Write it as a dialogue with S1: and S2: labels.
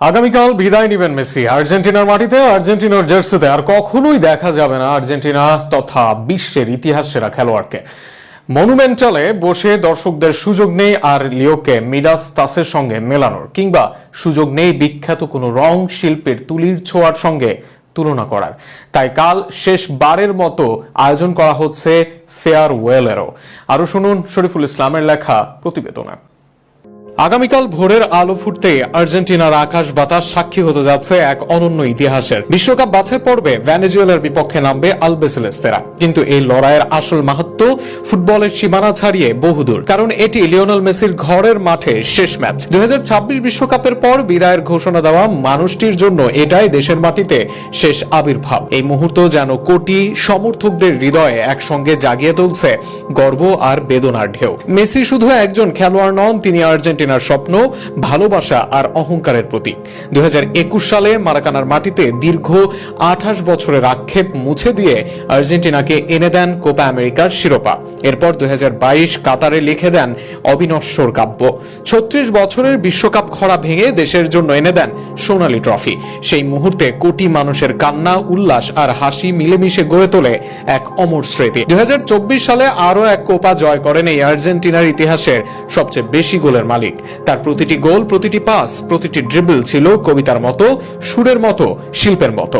S1: আগামীকাল বিদায় নেবেন মেসি। আর্জেন্টিনার মাটিতে আর্জেন্টিনার জার্সিতে আর কখনোই দেখা যাবে না আর্জেন্টিনা তথা বিশ্বের ইতিহাস সেরা খেলোয়াড়কে। মনুমেন্টালে বসে দর্শকদের সুযোগ নেই আর লিওকে মিডাস তাসের সঙ্গে মেলানোর, কিংবা সুযোগ নেই বিখ্যাত কোনো রং শিল্পের তুলির ছোঁয়ার সঙ্গে তুলনা করার। তাই কাল শেষবারের মতো আয়োজন করা হচ্ছে ফেয়ারওয়েলেরও। আরো শুনুন শরীফুল ইসলামের লেখা প্রতিবেদনে। আগামীকাল ভোরের আলো ফুটতে আর্জেন্টিনার আকাশ বাতাস সাক্ষী হতে যাচ্ছে এক অনন্য ইতিহাসের। বিশ্বকাপ বাছাই পর্বে ভেনেজুয়েলার বিপক্ষে নামবে আলবিসেলেস্তেরা। কিন্তু এই লড়াইয়ের আসল মাহাত্ম্য ফুটবলের সীমানা ছাড়িয়ে বহুদূর, কারণ এটি লিওনেল মেসির ঘরের মাঠে শেষ ম্যাচ। 2026 বিশ্বকাপের পর বিদায়ের ঘোষণা দেওয়া মানুষটির জন্য এটাই দেশের মাটিতে শেষ আবির্ভাব। এই মুহূর্ত যেন কোটি সমর্থকদের হৃদয়ে একসঙ্গে জাগিয়ে তুলছে গর্ব আর বেদনার ঢেউ। মেসি শুধু একজন খেলোয়াড় নন, তিনি আর্জেন্টিনার স্বপ্ন, ভালোবাসা আর অহংকারের প্রতীক। 2021 সালে মারাকানার মাটিতে দীর্ঘ 28 বছরের আক্ষেপ মুছে দিয়ে আর্জেন্টিনাকে এনে দেন কোপা আমেরিকার শিরোপা। এরপর 2022 কাতারে লিখে দেন অবিনশ্বর কাব্য। 36 বছরের বিশ্বকাপ খরা ভেঙে দেশের জন্য এনে দেন সোনালী ট্রফি। সেই মুহূর্তে কোটি মানুষের কান্না, উল্লাস আর হাসি মিলেমিশে গড়ে তোলে এক অমর স্মৃতি। 2024 সালে আরো এক কোপা জয় করেন এই আর্জেন্টিনার ইতিহাসের সবচেয়ে বেশি গোলের মালিক। তার প্রতিটি গোল, প্রতিটি পাস, প্রতিটি ড্রিবল ছিল কবিতার মতো, সুরের মতো, শিল্পের মতো।